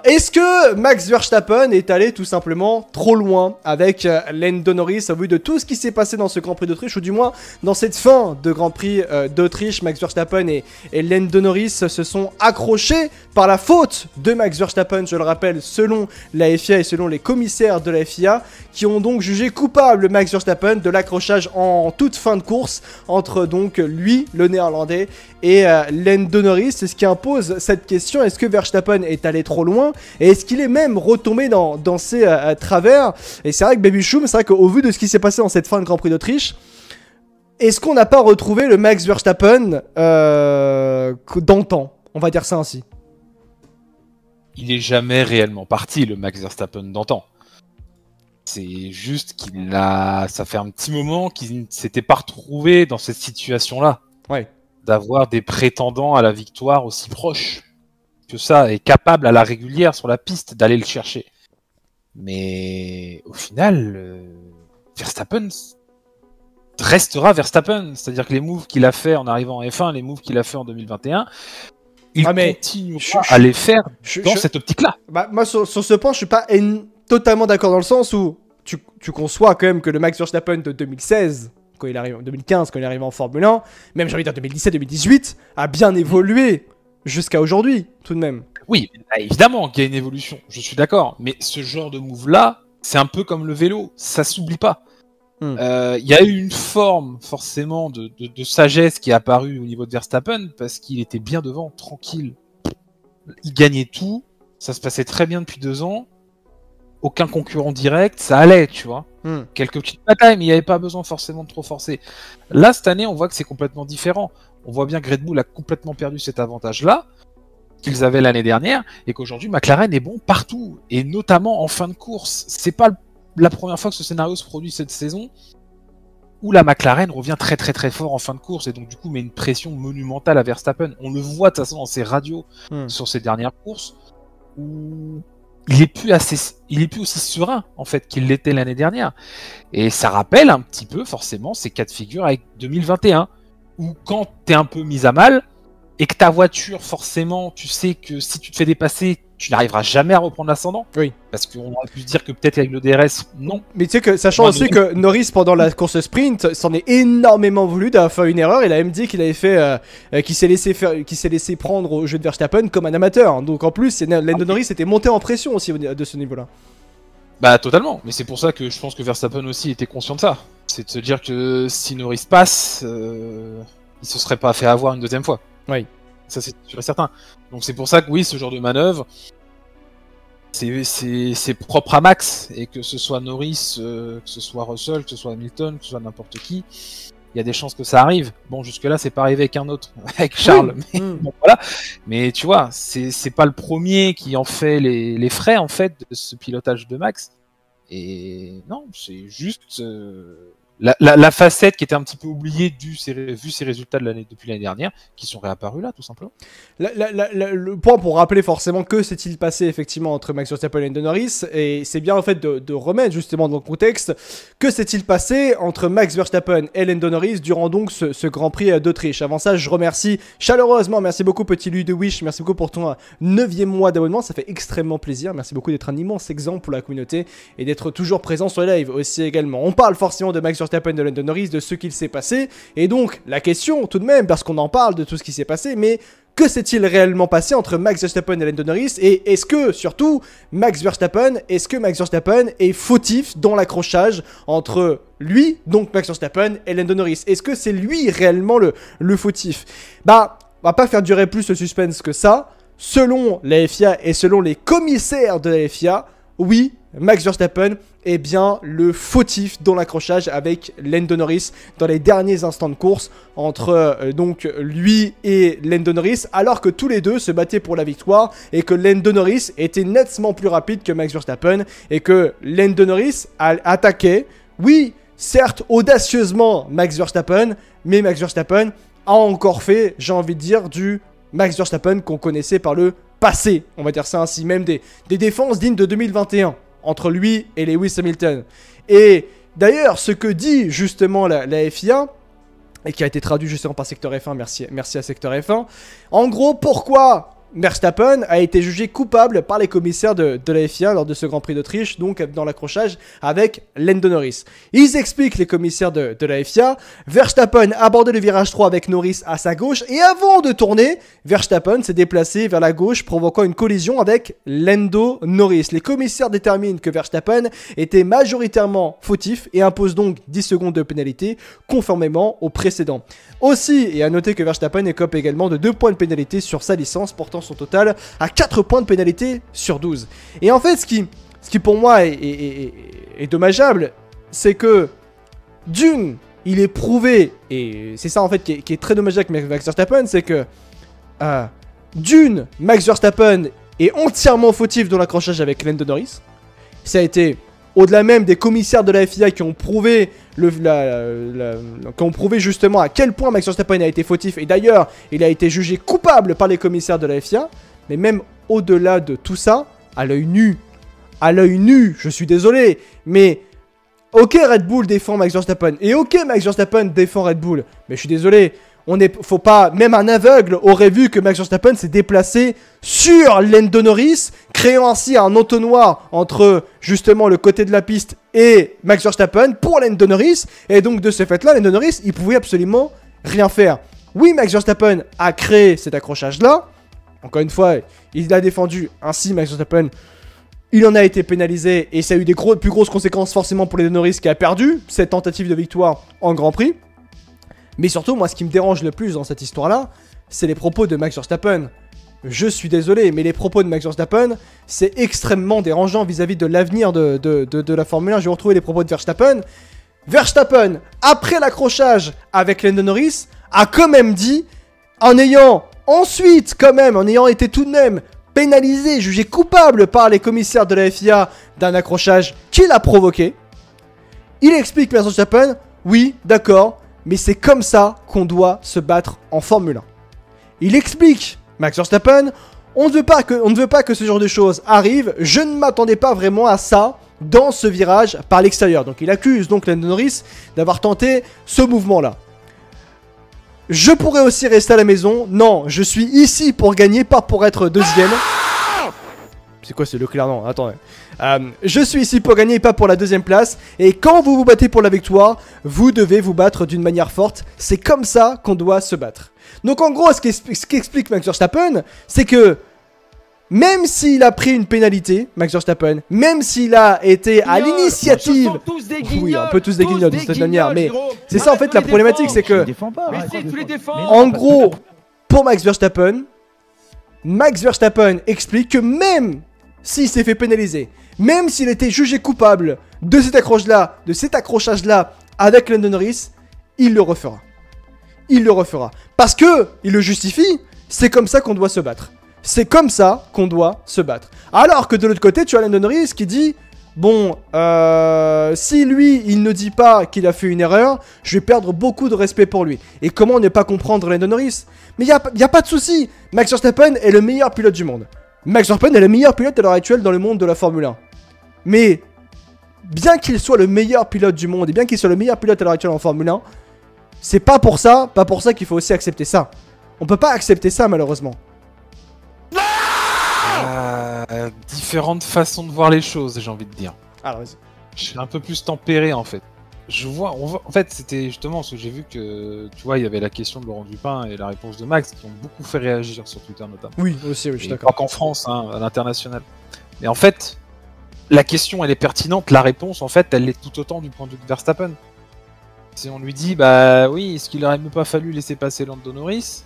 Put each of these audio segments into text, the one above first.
Est-ce que Max Verstappen est allé tout simplement trop loin avec Lando Norris au vu de tout ce qui s'est passé dans ce Grand Prix d'Autriche, ou du moins dans cette fin de Grand Prix d'Autriche? Max Verstappen et Lando Norris se sont accrochés par la faute de Max Verstappen, je le rappelle, selon la FIA et selon les commissaires de la FIA, qui ont donc jugé coupable Max Verstappen de l'accrochage en toute fin de course entre donc lui, le néerlandais, et Lando Norris. C'est ce qui impose cette question: est-ce que Verstappen est allé trop loin? Et est-ce qu'il est même retombé dans ses travers? Et c'est vrai que Baby Choum, c'est vrai qu'au vu de ce qui s'est passé dans cette fin de Grand Prix d'Autriche, est-ce qu'on n'a pas retrouvé le Max Verstappen d'antan? On va dire ça ainsi. Il est jamais réellement parti, le Max Verstappen d'antan. C'est juste ça fait un petit moment qu'il ne s'était pas retrouvé dans cette situation-là. Ouais. D'avoir des prétendants à la victoire aussi proches que ça, et capable à la régulière sur la piste d'aller le chercher. Mais au final, Verstappen restera Verstappen. C'est-à-dire que les moves qu'il a fait en arrivant en F1, les moves qu'il a fait en 2021, il continue à les faire dans cette optique-là. Bah, moi, sur ce point, je suis pas totalement d'accord, dans le sens où tu conçois quand même que le Max Verstappen de 2016, quand il arrive en 2015, quand il arrive en Formule 1, même j'ai envie de dire 2017-2018, a bien évolué jusqu'à aujourd'hui, tout de même. Oui, évidemment qu'il y a une évolution, je suis d'accord. Mais ce genre de move-là, c'est un peu comme le vélo, ça s'oublie pas. Il y a eu une forme, forcément, de sagesse qui est apparue au niveau de Verstappen, parce qu'il était bien devant, tranquille. Il gagnait tout, ça se passait très bien depuis 2 ans. Aucun concurrent direct, ça allait, tu vois. Quelques petites batailles, mais il n'y avait pas besoin forcément de trop forcer. Là, cette année, on voit que c'est complètement différent. On voit bien que Red Bull a complètement perdu cet avantage-là qu'ils avaient l'année dernière, et qu'aujourd'hui, McLaren est bon partout, et notamment en fin de course. C'est pas la première fois que ce scénario se produit cette saison, où la McLaren revient très très très fort en fin de course, et donc du coup met une pression monumentale à Verstappen. On le voit de toute façon dans ses radios sur ses dernières courses, où il est plus aussi serein en fait qu'il l'était l'année dernière. Et ça rappelle un petit peu forcément ces cas de figure avec 2021, où quand t'es un peu mis à mal, et que ta voiture, forcément, tu sais que si tu te fais dépasser, tu n'arriveras jamais à reprendre l'ascendant. Oui. Parce qu'on aurait pu se dire que peut-être avec le DRS, non. Mais tu sais que, sachant aussi que Norris, pendant la course sprint, s'en est énormément voulu d'avoir fait une erreur. Il a même dit qu'il avait fait, qu'il s'est laissé prendre au jeu de Verstappen comme un amateur. Donc en plus, Lando Norris était monté en pression aussi de ce niveau-là. Bah totalement. Mais c'est pour ça que je pense que Verstappen aussi était conscient de ça. C'est de se dire que si Norris passe, il se serait pas fait avoir une deuxième fois. Oui. Ça c'est sûr et certain. Donc c'est pour ça que oui, ce genre de manœuvre, c'est propre à Max, et que ce soit Norris, que ce soit Russell, que ce soit Hamilton, que ce soit n'importe qui, il y a des chances que ça arrive. Bon, jusque là c'est pas arrivé avec un autre, avec Charles, mais bon, voilà. Mais tu vois, c'est pas le premier qui en fait les frais en fait de ce pilotage de Max. Et non, c'est juste la facette qui était un petit peu oubliée vu ces résultats depuis l'année dernière, qui sont réapparus là, tout simplement. Le point pour rappeler forcément que s'est-il passé effectivement entre Max Verstappen et Lando Norris, et c'est bien en fait de remettre justement dans le contexte, que s'est-il passé entre Max Verstappen et Lando Norris durant donc ce Grand Prix d'Autriche. Avant ça, je remercie chaleureusement, merci beaucoup petit Louis de Wish, merci beaucoup pour ton 9e mois d'abonnement, ça fait extrêmement plaisir, merci beaucoup d'être un immense exemple pour la communauté, et d'être toujours présent sur les lives aussi également. On parle forcément de Max Verstappen, de Lando Norris, de ce qu'il s'est passé, et donc la question tout de même, parce qu'on en parle de tout ce qui s'est passé, mais que s'est-il réellement passé entre Max Verstappen et Lando Norris, et est-ce que surtout Max Verstappen est fautif dans l'accrochage entre lui, donc Max Verstappen, et Lando Norris? Est-ce que c'est lui réellement le fautif? Bah, on va pas faire durer plus le suspense que ça. Selon la FIA et selon les commissaires de la FIA, oui, Max Verstappen est bien le fautif dans l'accrochage avec Lando Norris dans les derniers instants de course entre donc lui et Lando Norris, alors que tous les deux se battaient pour la victoire, et que Lando Norris était nettement plus rapide que Max Verstappen, et que Lando Norris attaquait, oui, certes audacieusement Max Verstappen, mais Max Verstappen a encore fait, j'ai envie de dire, du Max Verstappen qu'on connaissait par le passé, on va dire ça ainsi, même des défenses dignes de 2021 entre lui et Lewis Hamilton. Et d'ailleurs, ce que dit justement la FIA, et qui a été traduit justement par Secteur F1, merci à Secteur F1, en gros, pourquoi Verstappen a été jugé coupable par les commissaires de la FIA lors de ce Grand Prix d'Autriche, donc dans l'accrochage avec Lando Norris. Ils expliquent, les commissaires de la FIA, Verstappen a abordé le virage 3 avec Norris à sa gauche et avant de tourner, Verstappen s'est déplacé vers la gauche provoquant une collision avec Lando Norris. Les commissaires déterminent que Verstappen était majoritairement fautif et imposent donc 10 secondes de pénalité conformément au précédent. Aussi, et à noter que Verstappen écope également de 2 points de pénalité sur sa licence, portant son total à 4 points de pénalité sur 12. Et en fait, ce qui pour moi est dommageable, c'est que d'une, il est prouvé, et c'est ça en fait qui est très dommageable avec Max Verstappen, c'est que d'une, Max Verstappen est entièrement fautif dans l'accrochage avec Lando Norris. Ça a été au-delà même des commissaires de la FIA qui ont prouvé justement à quel point Max Verstappen a été fautif. Et d'ailleurs, il a été jugé coupable par les commissaires de la FIA. Mais même au-delà de tout ça, à l'œil nu, je suis désolé, mais ok, Red Bull défend Max Verstappen. Et ok, Max Verstappen défend Red Bull. Mais je suis désolé, faut pas, même un aveugle aurait vu que Max Verstappen s'est déplacé sur Lando Norris, créant ainsi un entonnoir entre justement le côté de la piste et Max Verstappen pour Lando Norris. Et donc de ce fait-là, Lando Norris, il pouvait absolument rien faire. Oui, Max Verstappen a créé cet accrochage-là. Encore une fois, il a défendu ainsi Max Verstappen. Il en a été pénalisé et ça a eu des plus grosses conséquences forcément pour Lando Norris qui a perdu cette tentative de victoire en Grand Prix. Mais surtout, moi, ce qui me dérange le plus dans cette histoire-là, c'est les propos de Max Verstappen. Je suis désolé, mais les propos de Max Verstappen, c'est extrêmement dérangeant vis-à-vis de l'avenir de la Formule 1. Je vais retrouver les propos de Verstappen. Verstappen, après l'accrochage avec Lando Norris, a quand même dit, en ayant été tout de même pénalisé, jugé coupable par les commissaires de la FIA d'un accrochage qu'il a provoqué, il explique Max Verstappen, oui, d'accord, mais c'est comme ça qu'on doit se battre en Formule 1. Il explique, Max Verstappen, on ne veut pas que ce genre de choses arrive, je ne m'attendais pas vraiment à ça dans ce virage par l'extérieur. Donc il accuse donc Lando Norris d'avoir tenté ce mouvement-là. Je pourrais aussi rester à la maison, non, je suis ici pour gagner, pas pour être deuxième. C'est quoi, c'est Leclerc? Non, attendez. Je suis ici pour gagner et pas pour la deuxième place. Et quand vous vous battez pour la victoire, vous devez vous battre d'une manière forte. C'est comme ça qu'on doit se battre. Donc en gros, ce qu'explique Max Verstappen, c'est que même s'il a pris une pénalité, Max Verstappen, même s'il a été à l'initiative... Oui, un peu tous des guignols de cette manière, mais c'est ça en fait la problématique, c'est que... En gros, pour Max Verstappen explique que même s'il s'est fait pénaliser, même s'il était jugé coupable de cet accrochage-là avec Lando Norris, il le refera. Il le refera. Parce que il le justifie, c'est comme ça qu'on doit se battre. C'est comme ça qu'on doit se battre. Alors que de l'autre côté, tu as Lando Norris qui dit... Bon, si lui, il ne dit pas qu'il a fait une erreur, je vais perdre beaucoup de respect pour lui. Et comment ne pas comprendre Lando Norris? Mais il n'y a pas de souci. Max Verstappen est le meilleur pilote du monde. Max Verstappen est le meilleur pilote à l'heure actuelle dans le monde de la Formule 1. Mais, bien qu'il soit le meilleur pilote du monde, et bien qu'il soit le meilleur pilote à l'heure actuelle en Formule 1, c'est pas pour ça qu'il faut aussi accepter ça. On peut pas accepter ça, malheureusement. Différentes façons de voir les choses, j'ai envie de dire. Alors, vas-y. Je suis un peu plus tempéré en fait. En fait, c'était justement parce que j'ai vu que, tu vois, il y avait la question de Laurent Dupin et la réponse de Max qui ont beaucoup fait réagir sur Twitter notamment. Oui, aussi, oui, je suis d'accord. Pas qu'en France, hein, à l'international. Mais en fait, la question elle est pertinente, la réponse en fait, elle l'est tout autant du point de vue de Verstappen. Si on lui dit, bah oui, est-ce qu'il aurait même pas fallu laisser passer Lando Norris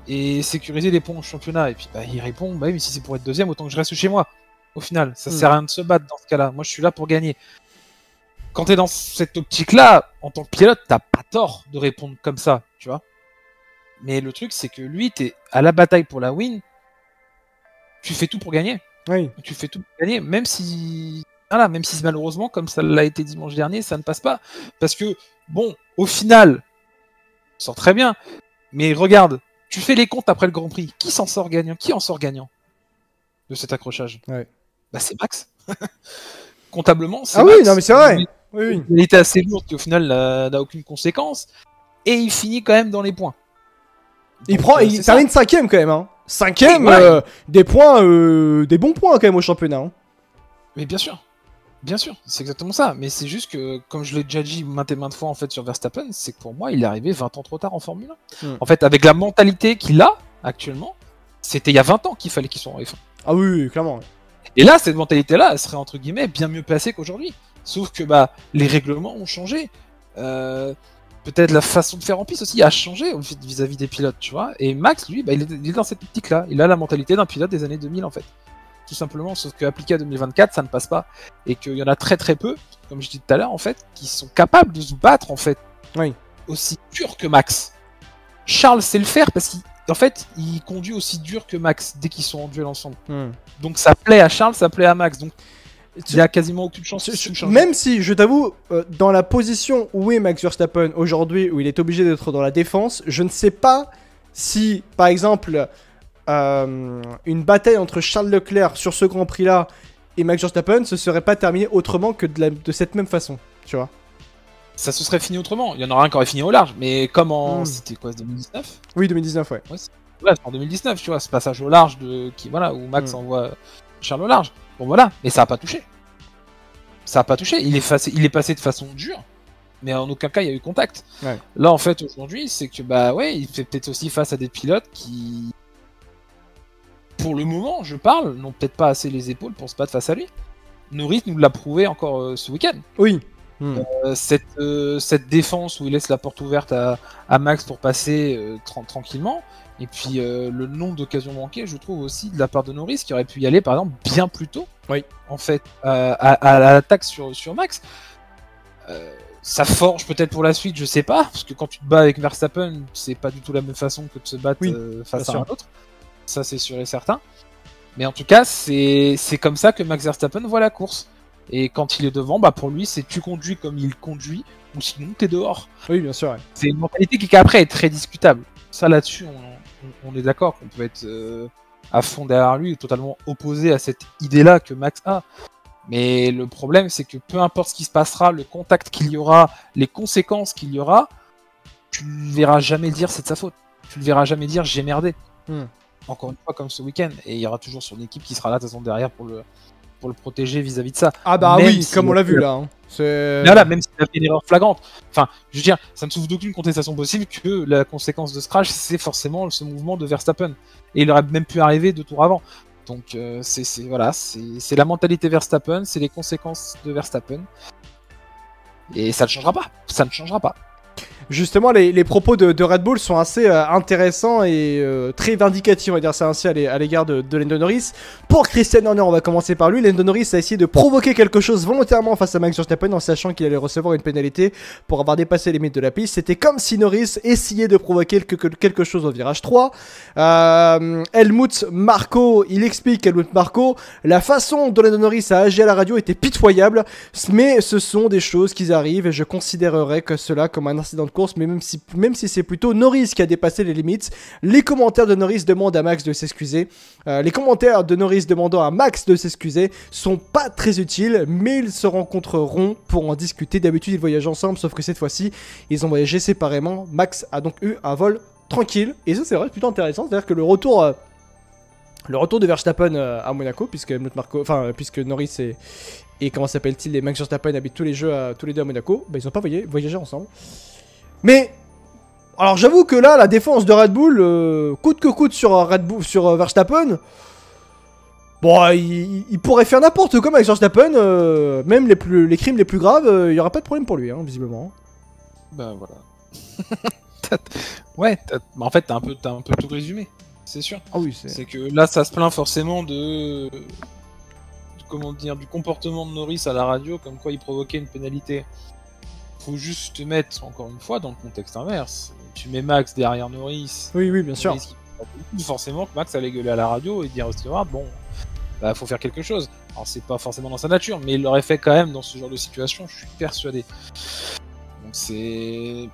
et sécuriser les points au championnat? Et puis bah, il répond, bah oui, mais si c'est pour être deuxième, autant que je reste chez moi. Au final, ça sert à rien de se battre dans ce cas-là. Moi, je suis là pour gagner. Quand t'es dans cette optique-là, en tant que pilote, t'as pas tort de répondre comme ça, tu vois. Mais le truc, c'est que lui, t'es à la bataille pour la win. Tu fais tout pour gagner. Oui. Tu fais tout pour gagner, même si... Voilà, même si malheureusement, comme ça l'a été dimanche dernier, ça ne passe pas. Parce que, bon, au final, on sort très bien. Mais regarde, tu fais les comptes après le Grand Prix. Qui s'en sort gagnant? Qui en sort gagnant de cet accrochage? Ouais. Bah c'est Max. Comptablement, c'est Max. Ah oui, non mais c'est vrai. Oui. Il était assez lourd qui au final n'a aucune conséquence. Et il finit quand même dans les points. Donc, il termine 5ème quand même. Hein. 5ème, des points, des bons points quand même au championnat. Hein. Mais bien sûr, c'est exactement ça. Mais c'est juste que, comme je l'ai déjà dit maintes et maintes fois en fait sur Verstappen, c'est que pour moi, il est arrivé 20 ans trop tard en Formule 1. En fait, avec la mentalité qu'il a actuellement, c'était il y a 20 ans qu'il fallait qu'il soit en F1. Ah oui, clairement. Et là, cette mentalité-là, elle serait entre guillemets bien mieux placée qu'aujourd'hui. Sauf que les règlements ont changé. Peut-être la façon de faire en piste aussi a changé vis-à-vis des pilotes, tu vois. Et Max, lui, il est dans cette optique-là. Il a la mentalité d'un pilote des années 2000, en fait. Tout simplement, sauf qu'appliqué à 2024, ça ne passe pas. Et qu'il y en a très très peu, comme je dis tout à l'heure, en fait, qui sont capables de se battre, en fait, aussi dur que Max. Charles sait le faire parce qu'en fait, il conduit aussi dur que Max dès qu'ils sont en duel ensemble. Donc ça plaît à Charles, ça plaît à Max. Donc il n'y a quasiment aucune chance. Même si, je t'avoue, dans la position où est Max Verstappen aujourd'hui, où il est obligé d'être dans la défense, je ne sais pas si, par exemple, une bataille entre Charles Leclerc sur ce Grand Prix-là et Max Verstappen se serait pas terminée autrement que de cette même façon, tu vois. Ça se serait fini autrement. Il y en aurait un qui aurait fini au large, mais comme en... C'était quoi, 2019 ? Oui, 2019, ouais. Ouais, en 2019, tu vois, ce passage au large où Max envoie Charles au large. Bon voilà, mais ça a pas touché. Ça a pas touché. Il est passé de façon dure, mais en aucun cas il y a eu contact. Ouais. Là en fait aujourd'hui, c'est que il fait peut-être aussi face à des pilotes qui, pour le moment, je parle, n'ont peut-être pas assez les épaules pour se battre face à lui. Norris nous l'a prouvé encore ce week-end. Oui. Cette défense où il laisse la porte ouverte à Max pour passer tranquillement. Et puis le nombre d'occasions manquées, je trouve aussi de la part de Norris qui aurait pu y aller par exemple bien plus tôt. En fait, à l'attaque sur Max. Ça forge peut-être pour la suite, je sais pas, parce que quand tu te bats avec Verstappen, c'est pas du tout la même façon que de se battre face à un autre. Ça c'est sûr et certain. Mais en tout cas, c'est comme ça que Max Verstappen voit la course. Et quand il est devant, pour lui, c'est tu conduis comme il conduit, ou sinon t'es dehors. Oui, bien sûr. Ouais. C'est une mentalité qui après est très discutable. Ça là-dessus, on est d'accord qu'on peut être à fond derrière lui, totalement opposé à cette idée-là que Max a. Mais le problème, c'est que peu importe ce qui se passera, le contact qu'il y aura, les conséquences qu'il y aura, tu ne verras jamais dire c'est de sa faute. Tu ne verras jamais dire j'ai merdé. Encore une fois, comme ce week-end. Et il y aura toujours son équipe qui sera là, de toute façon, derrière pour le protéger vis-à-vis de ça. Ah bah même oui, comme on l'a vu là. Hein. Là, même s'il a fait une erreur flagrante. Enfin, je veux dire, ça ne souffre d'aucune contestation possible que la conséquence de ce crash, c'est forcément ce mouvement de Verstappen. Et il aurait même pu arriver 2 tours avant. Donc c'est la mentalité Verstappen, c'est les conséquences de Verstappen. Et ça ne changera pas. Ça ne changera pas. Justement, les propos de Red Bull sont assez intéressants et très vindicatifs, on va dire ça ainsi, à l'égard de Lando Norris. Pour Christian Horner, on va commencer par lui. Lando Norris a essayé de provoquer quelque chose volontairement face à Max Verstappen en sachant qu'il allait recevoir une pénalité pour avoir dépassé les limites de la piste. C'était comme si Norris essayait de provoquer quelque chose au virage 3. Helmut Marko, il explique, Helmut Marko, la façon dont Lando Norris a agi à la radio était pitoyable, mais ce sont des choses qui arrivent et je considérerais que cela comme un incident de course, mais même si c'est plutôt Norris qui a dépassé les limites. Les commentaires de Norris demandent à Max de s'excuser. Les commentaires de Norris demandant à Max de s'excuser sont pas très utiles, mais ils se rencontreront pour en discuter. D'habitude, ils voyagent ensemble, sauf que cette fois-ci, ils ont voyagé séparément. Max a donc eu un vol tranquille, et ça c'est vrai plutôt intéressant, c'est-à-dire que le retour de Verstappen à Monaco, puisque Norris et comment s'appelle-t-il, les Max Verstappen habitent tous les deux à Monaco, ils ont pas voyagé ensemble. Mais, alors j'avoue que là, la défense de Red Bull, coûte que coûte sur Verstappen, bon, il pourrait faire n'importe quoi avec Verstappen, même les crimes les plus graves, il n'y aura pas de problème pour lui, hein, visiblement. Ben voilà. Ouais, en fait, t'as un peu tout résumé, c'est sûr. Ah oui, c'est que là, ça se plaint forcément du comportement de Norris à la radio, comme quoi il provoquait une pénalité. Faut juste te mettre, encore une fois, dans le contexte inverse. Tu mets Max derrière Norris. Oui, bien sûr. Forcément que Max allait gueuler à la radio et dire au steward, bon, faut faire quelque chose. Alors c'est pas forcément dans sa nature, mais il l'aurait fait quand même dans ce genre de situation, je suis persuadé. Donc c'est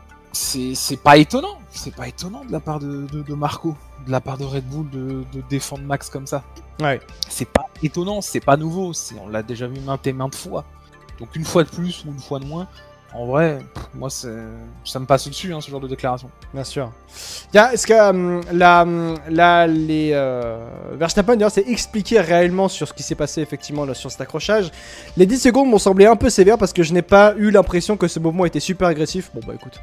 pas étonnant. C'est pas étonnant de la part de Marco, de la part de Red Bull de défendre Max comme ça. Ouais. C'est pas étonnant, c'est pas nouveau, on l'a déjà vu maintes et maintes fois. Donc une fois de plus ou une fois de moins, en vrai, Moi, ça me passe au-dessus, ce genre de déclaration. Bien sûr. Est-ce que Verstappen d'ailleurs s'est expliqué réellement sur ce qui s'est passé effectivement là, sur cet accrochage. Les 10 secondes m'ont semblé un peu sévères parce que je n'ai pas eu l'impression que ce mouvement était super agressif. Bon bah écoute.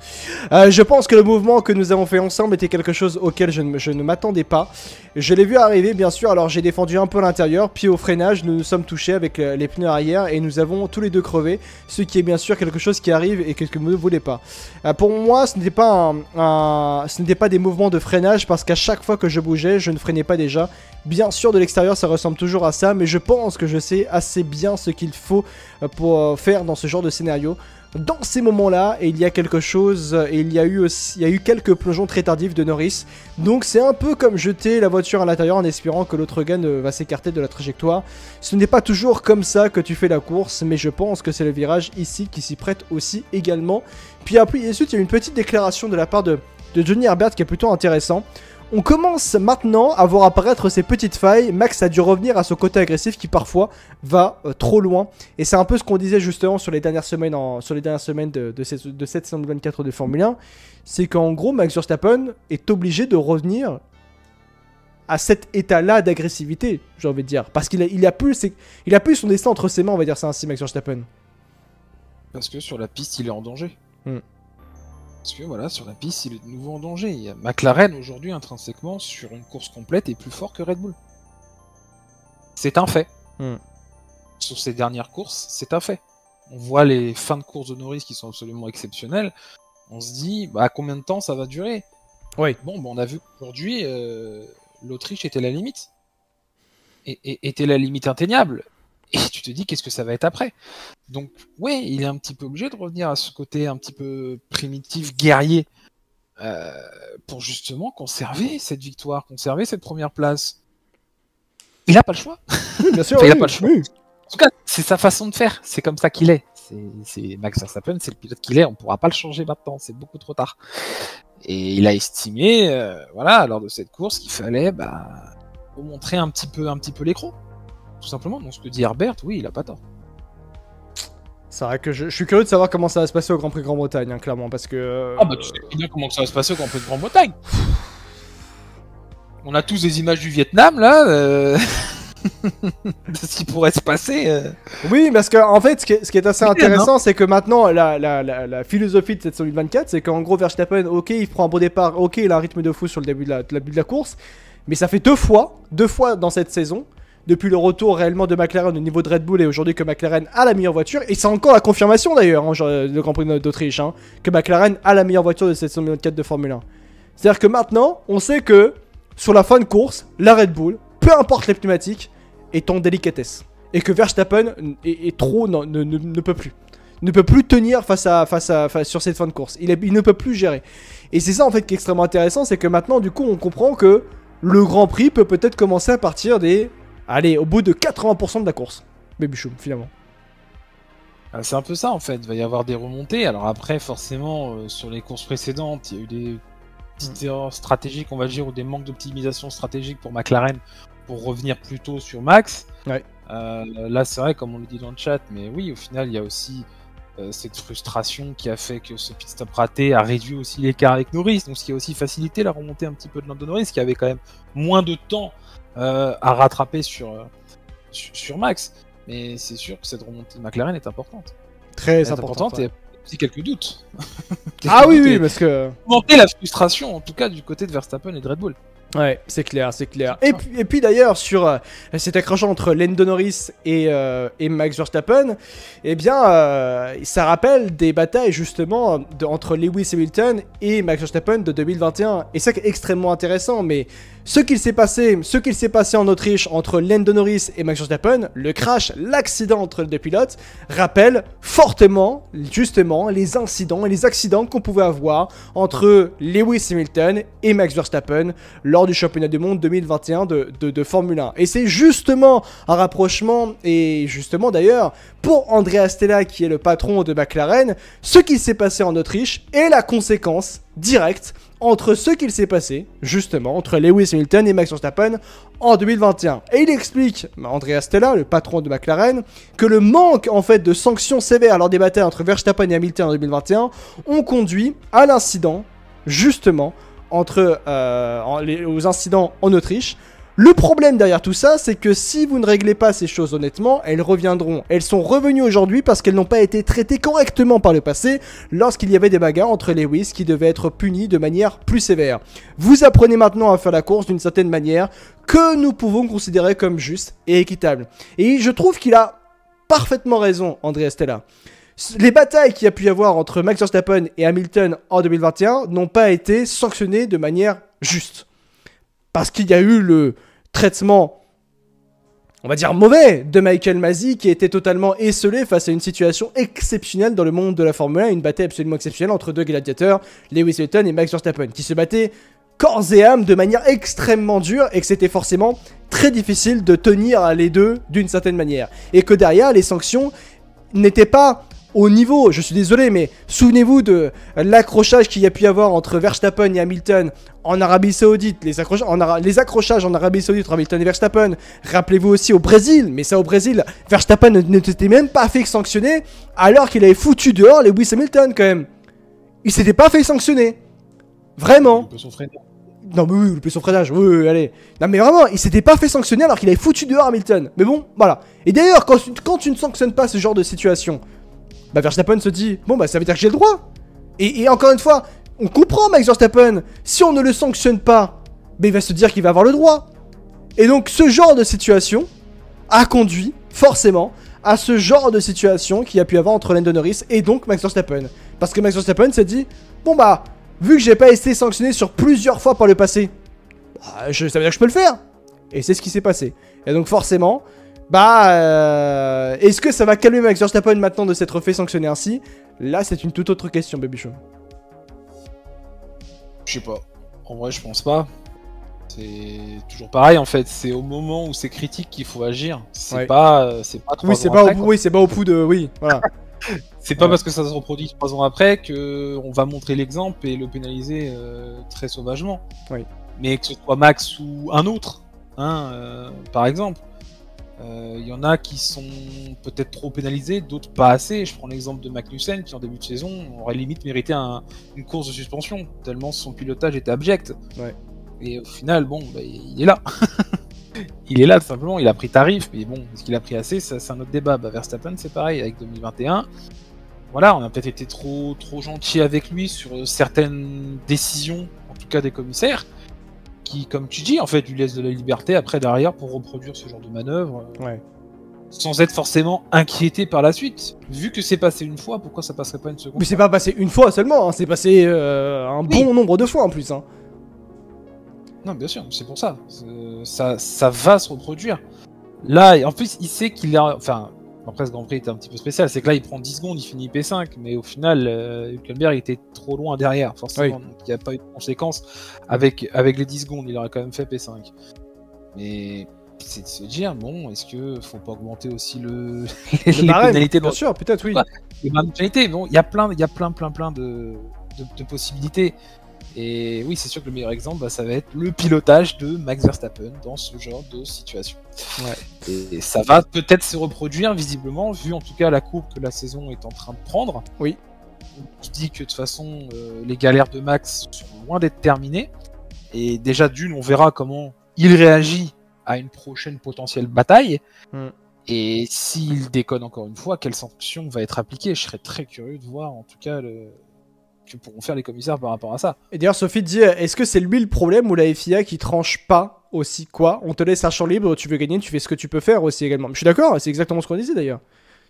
Je pense que le mouvement que nous avons fait ensemble était quelque chose auquel je ne m'attendais pas. Je l'ai vu arriver bien sûr, alors j'ai défendu un peu l'intérieur, puis au freinage nous nous sommes touchés avec les pneus arrière et nous avons tous les deux crevé. Ce qui est bien sûr quelque chose qui arrive et que vous ne voulez pas. Pour moi ce n'était pas ce n'était pas des mouvements de freinage parce qu'à chaque fois que je bougeais, je ne freinais pas déjà. Bien sûr, de l'extérieur, ça ressemble toujours à ça, mais je pense que je sais assez bien ce qu'il faut pour faire dans ce genre de scénario. Dans ces moments-là, il y a quelque chose, et il y a eu quelques plongeons très tardifs de Norris. Donc c'est un peu comme jeter la voiture à l'intérieur en espérant que l'autre gars va s'écarter de la trajectoire. Ce n'est pas toujours comme ça que tu fais la course, mais je pense que c'est le virage ici qui s'y prête aussi également. Puis après, ensuite, il y a une petite déclaration de la part de Johnny Herbert qui est plutôt intéressant. On commence maintenant à voir apparaître ces petites failles. Max a dû revenir à son côté agressif qui parfois va trop loin. Et c'est un peu ce qu'on disait justement sur les dernières semaines, de cette saison 24 de Formule 1. C'est qu'en gros, Max Verstappen est obligé de revenir à cet état-là d'agressivité, j'ai envie de dire. Parce qu'il a plus son destin entre ses mains, on va dire ça ainsi, Max Verstappen. Parce que sur la piste, il est en danger. Parce que voilà, sur la piste, il est de nouveau en danger. McLaren, aujourd'hui, intrinsèquement, sur une course complète, est plus fort que Red Bull. C'est un fait. Sur ces dernières courses, c'est un fait. On voit les fins de course de Norris qui sont absolument exceptionnelles. On se dit, à combien de temps ça va durer? Oui. Bon, on a vu qu'aujourd'hui, l'Autriche était la limite. Était la limite atteignable. Et tu te dis, qu'est-ce que ça va être après? Donc, ouais, il est un petit peu obligé de revenir à ce côté un petit peu primitif, guerrier, pour justement conserver cette victoire, conserver cette première place. Il n'a pas le choix. Oui, bien sûr, il n'a pas le choix. Oui. En tout cas, c'est sa façon de faire. C'est comme ça qu'il est. C'est Max Verstappen, c'est le pilote qu'il est. On ne pourra pas le changer maintenant. C'est beaucoup trop tard. Et il a estimé, lors de cette course, qu'il fallait montrer un petit peu l'écran. Tout simplement, donc ce que dit Herbert, oui, il a pas tort. C'est vrai que je suis curieux de savoir comment ça va se passer au Grand Prix de Grande-Bretagne, clairement, parce que... tu sais bien comment ça va se passer au Grand Prix de Grande-Bretagne. On a tous des images du Vietnam, là, de ce qui pourrait se passer. Oui, parce que en fait, ce qui est assez intéressant, c'est que maintenant, la philosophie de cette saison 24, c'est qu'en gros, Verstappen, ok, il prend un bon départ, ok, il a un rythme de fou sur le début de la course, mais ça fait deux fois dans cette saison, depuis le retour réellement de McLaren au niveau de Red Bull et aujourd'hui que McLaren a la meilleure voiture. Et c'est encore la confirmation d'ailleurs, le Grand Prix d'Autriche, que McLaren a la meilleure voiture de cette saison 24 de Formule 1. C'est-à-dire que maintenant, on sait que sur la fin de course, la Red Bull, peu importe les pneumatiques, est en délicatesse. Et que Verstappen ne peut plus. Ne peut plus tenir sur cette fin de course. Il ne peut plus gérer. Et c'est ça en fait qui est extrêmement intéressant, c'est que maintenant du coup on comprend que le Grand Prix peut peut-être commencer à partir des... Allez, au bout de 80% de la course. Babychoum, finalement. C'est un peu ça, en fait. Il va y avoir des remontées. Alors après, forcément, sur les courses précédentes, il y a eu des petites erreurs stratégiques, on va dire, ou des manques d'optimisation stratégique pour McLaren pour revenir plus tôt sur Max. Ouais. Là, c'est vrai, comme on le dit dans le chat, mais oui, au final, il y a aussi cette frustration qui a fait que ce pit stop raté a réduit aussi l'écart avec Norris. Donc, ce qui a aussi facilité la remontée un petit peu de Lando Norris, qui avait quand même moins de temps à rattraper sur Max, mais c'est sûr que cette remontée de McLaren est importante. Très importante. Et aussi quelques doutes. Oui, parce que... Augmenter la frustration, en tout cas, du côté de Verstappen et de Red Bull. Ouais, c'est clair. Et puis d'ailleurs, sur cet accrochage entre Lando Norris et Max Verstappen, eh bien, ça rappelle des batailles justement entre Lewis Hamilton et Max Verstappen de 2021. Et ça, c'est extrêmement intéressant, mais ce qu'il s'est passé en Autriche entre Lando Norris et Max Verstappen, le crash, l'accident entre les deux pilotes, rappelle fortement, justement, les incidents et les accidents qu'on pouvait avoir entre Lewis Hamilton et Max Verstappen lors du championnat du monde 2021 de Formule 1. Et c'est justement un rapprochement, et justement d'ailleurs, pour Andrea Stella, qui est le patron de McLaren, ce qui s'est passé en Autriche est la conséquence direct entre ce qu'il s'est passé, justement, entre Lewis Hamilton et Max Verstappen en 2021. Et il explique, Andrea Stella, le patron de McLaren, que le manque en fait de sanctions sévères lors des batailles entre Verstappen et Hamilton en 2021 ont conduit à l'incident, justement, aux incidents en Autriche. Le problème derrière tout ça, c'est que si vous ne réglez pas ces choses honnêtement, elles reviendront. Elles sont revenues aujourd'hui parce qu'elles n'ont pas été traitées correctement par le passé lorsqu'il y avait des bagarres entre Lewis qui devaient être punis de manière plus sévère. Vous apprenez maintenant à faire la course d'une certaine manière que nous pouvons considérer comme juste et équitable. Et je trouve qu'il a parfaitement raison, Andrea Stella. Les batailles qu'il y a pu y avoir entre Max Verstappen et Hamilton en 2021 n'ont pas été sanctionnées de manière juste. Parce qu'il y a eu le traitement, on va dire mauvais, de Michael Masi qui était totalement esseulé face à une situation exceptionnelle dans le monde de la Formule 1, une bataille absolument exceptionnelle entre deux gladiateurs, Lewis Hamilton et Max Verstappen, qui se battaient corps et âme de manière extrêmement dure et que c'était forcément très difficile de tenir les deux d'une certaine manière. Et que derrière, les sanctions n'étaient pas au niveau, je suis désolé, mais souvenez-vous de l'accrochage qu'il y a pu y avoir entre Verstappen et Hamilton en Arabie Saoudite, les accrochages en Arabie Saoudite entre Hamilton et Verstappen. Rappelez-vous aussi au Brésil, mais ça au Brésil, Verstappen ne s'était même pas fait sanctionner alors qu'il avait foutu dehors Lewis Hamilton quand même. Il s'était pas fait sanctionner. Vraiment. Non mais oui, le son freinage, oui, allez. Non mais vraiment, il s'était pas fait sanctionner alors qu'il avait foutu dehors Hamilton. Mais bon, voilà. Et d'ailleurs, quand tu ne sanctionnes pas ce genre de situation, bah Verstappen se dit, bon bah ça veut dire que j'ai le droit. Et encore une fois, on comprend Max Verstappen, si on ne le sanctionne pas, bah il va se dire qu'il va avoir le droit. Et donc ce genre de situation a conduit forcément à ce genre de situation qu'il y a pu avoir entre Lando Norris et donc Max Verstappen. Parce que Max Verstappen s'est dit, bon bah, vu que j'ai pas été sanctionné sur plusieurs fois par le passé, bah, ça veut dire que je peux le faire. Et c'est ce qui s'est passé. Et donc forcément, bah, est-ce que ça va calmer Max Verstappen maintenant de s'être fait sanctionner ainsi? Là, c'est une toute autre question, Baby Show. Je sais pas. En vrai, je pense pas. C'est toujours pareil en fait. C'est au moment où c'est critique qu'il faut agir. C'est pas. C'est pas. Oui, c'est pas. C'est pas au bout de. Oui, voilà. C'est pas parce que ça se reproduit 3 ans après que on va montrer l'exemple et le pénaliser très sauvagement. Oui. Mais que ce soit Max ou un autre, hein, par exemple. Il y en a qui sont peut-être trop pénalisés, d'autres pas assez. Je prends l'exemple de Magnussen qui en début de saison aurait limite mérité une course de suspension, tellement son pilotage était abject. Ouais. Et au final, bon, bah, il est là. Il est là tout simplement, il a pris tarif, mais bon, est-ce qu'il a pris assez, c'est un autre débat. Bah, Verstappen c'est pareil avec 2021. Voilà, on a peut-être été trop gentil avec lui sur certaines décisions, en tout cas des commissaires, qui, comme tu dis, en fait, lui laisse de la liberté après derrière pour reproduire ce genre de manœuvre, sans être forcément inquiété par la suite. Vu que c'est passé une fois, pourquoi ça passerait pas une seconde? Mais c'est pas passé une fois seulement, hein, c'est passé un bon nombre de fois en plus. Hein. Non, bien sûr, c'est pour ça. Ça va se reproduire. Là, en plus, il sait qu'il a... Enfin, après, ce Grand Prix était un petit peu spécial, c'est que là, il prend 10 secondes, il finit P5, mais au final, Hülkenberg était trop loin derrière, forcément, donc il n'y a pas eu de conséquences. Avec les 10 secondes, il aurait quand même fait P5. Mais c'est de se dire, bon, est-ce que faut pas augmenter aussi les pénalités? Bien sûr, peut-être, oui. Les pénalités, bon, il y a plein de possibilités. Et oui, c'est sûr que le meilleur exemple, bah, ça va être le pilotage de Max Verstappen dans ce genre de situation. Ouais. Et ça va peut-être se reproduire, visiblement, vu en tout cas la courbe que la saison est en train de prendre. Oui. Je dis que de toute façon, les galères de Max sont loin d'être terminées. Et déjà, d'une, on verra comment il réagit à une prochaine potentielle bataille. Et s'il déconne encore une fois, quelle sanction va être appliquée? Je serais très curieux de voir, en tout cas, que pourront faire les commissaires par rapport à ça. Et d'ailleurs, Sophie te dit, est-ce que c'est lui le problème ou la FIA qui tranche pas aussi quoi? On te laisse un champ libre, tu veux gagner, tu fais ce que tu peux faire aussi également. Je suis d'accord, c'est exactement ce qu'on disait d'ailleurs.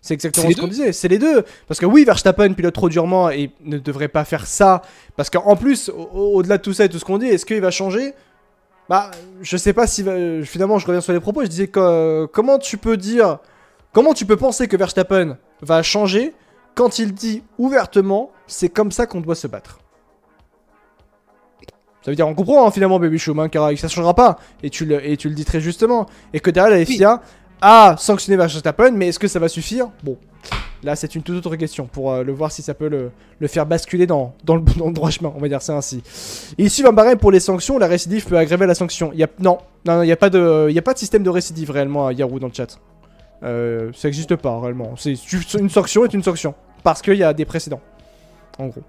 C'est exactement ce qu'on disait, c'est les deux. Parce que oui, Verstappen pilote trop durement et ne devrait pas faire ça. Parce qu'en plus, au-delà de tout ça et tout ce qu'on dit, est-ce qu'il va changer? Bah, je sais pas si... Finalement, je reviens sur les propos, je disais que... Comment tu peux penser que Verstappen va changer quand il dit ouvertement, c'est comme ça qu'on doit se battre. Ça veut dire, on comprend hein, finalement, Baby Show, hein, car ça changera pas. Et tu le dis très justement. Et que derrière, la FIA a sanctionné Verstappen, mais est-ce que ça va suffire? Bon, Là, c'est une toute autre question pour le voir si ça peut le faire basculer dans le droit chemin, on va dire ça ainsi. Et ici, un barème pour les sanctions, la récidive peut aggraver la sanction. Non, il n'y a pas de système de récidive réellement à Yahoo dans le chat. Ça n'existe pas réellement. Une sanction est une sanction. Parce qu'il y a des précédents. En gros.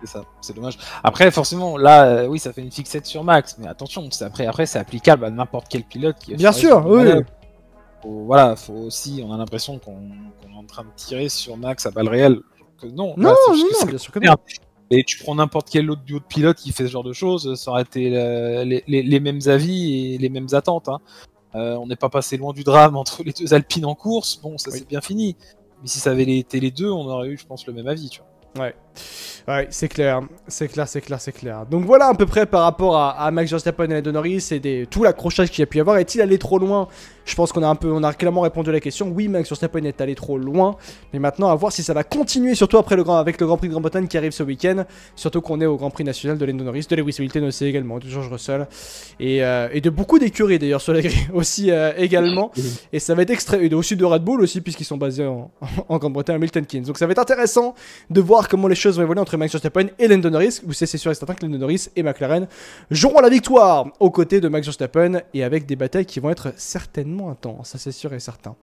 C'est ça, c'est dommage. Après, forcément, là, oui, ça fait une fixette sur Max, mais attention, après c'est applicable à n'importe quel pilote qui. Bien sûr, oui. Voilà, faut aussi, on a l'impression qu'on est en train de tirer sur Max à balles réelles. Non, non, bien sûr que non. Et tu prends n'importe quel autre duo de pilote qui fait ce genre de choses, ça aurait été les mêmes avis et les mêmes attentes. Hein. On n'est pas passé loin du drame entre les deux Alpines en course, bon, ça c'est bien fini. Mais si ça avait été les deux, on aurait eu, je pense, le même avis, tu vois. Ouais, c'est clair. Donc voilà à peu près par rapport à Max Verstappen et Lando Norris et tout l'accrochage qu'il y a pu y avoir. Est-il allé trop loin? Je pense qu'on a clairement répondu à la question. Oui, Max Verstappen est allé trop loin. Mais maintenant, à voir si ça va continuer, surtout après avec le Grand Prix de Grande-Bretagne qui arrive ce week-end. Surtout qu'on est au Grand Prix national de Lando Norris, de Lewis Hamilton aussi également, de George Russell. Et de beaucoup d'écuries d'ailleurs sur la grille aussi également. Et ça va être extrêmement. Et aussi de Red Bull aussi, puisqu'ils sont basés en Grande-Bretagne à Milton Keynes. Donc ça va être intéressant de voir comment les choses vont évoluer entre Max Verstappen et Lando Norris. Où c'est sûr et certain que Lando Norris et McLaren joueront la victoire aux côtés de Max Verstappen et avec des batailles qui vont être certainement intenses. Ça c'est sûr et certain.